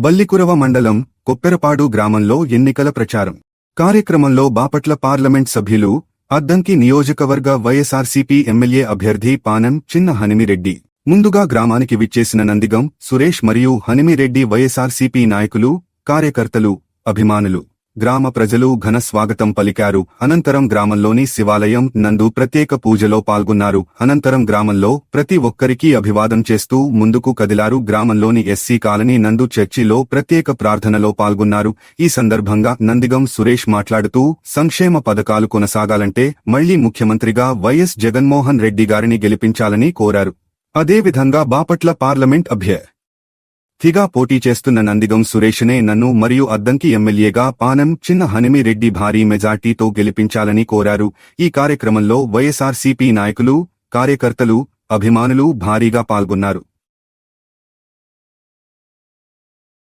బల్లికురవ మండలం కొప్పెరపాడు గ్రామంలో ఎన్నికల ప్రచారం కార్యక్రమంలో బాపట్ల పార్లమెంట్ సభ్యులు అద్దంకి నియోజకవర్గ వైఎస్ఆర్సీపీ ఎమ్మెల్యే అభ్యర్థి పానం చిన్న హనిమిరెడ్డి ముందుగా గ్రామానికి విచ్చేసిన నందిగం సురేష్ మరియు హనిమిరెడ్డి వైఎస్ఆర్సీపీ నాయకులు కార్యకర్తలు అభిమానులు గ్రామ ప్రజలు ఘన స్వాగతం పలికారు. అనంతరం గ్రామంలోని శివాలయం నందు ప్రత్యేక పూజలో పాల్గొన్నారు. అనంతరం గ్రామంలో ప్రతి ఒక్కరికి అభివాదం చేస్తూ ముందుకు కదిలారు. గ్రామంలోని ఎస్సీ కాలనీ నందు చర్చిలో ప్రత్యేక ప్రార్థనలో పాల్గొన్నారు. ఈ సందర్భంగా నందిగం సురేష్ మాట్లాడుతూ సంక్షేమ పథకాలు కొనసాగాలంటే మళ్లీ ముఖ్యమంత్రిగా వైఎస్ జగన్మోహన్ రెడ్డి గారిని గెలిపించాలని కోరారు. అదేవిధంగా బాపట్ల పార్లమెంట్ అభ్యర్థిగా పోటీ చేస్తున్న నందిగం సురేష్నే నన్ను మరియు అద్దంకి ఎమ్మెల్యేగా పానం చిన్న హనిమిరెడ్డి భారీ మెజార్టీతో గెలిపించాలని కోరారు. ఈ కార్యక్రమంలో వైఎస్ఆర్సీపీ నాయకులు కార్యకర్తలు అభిమానులు భారీగా పాల్గొన్నారు.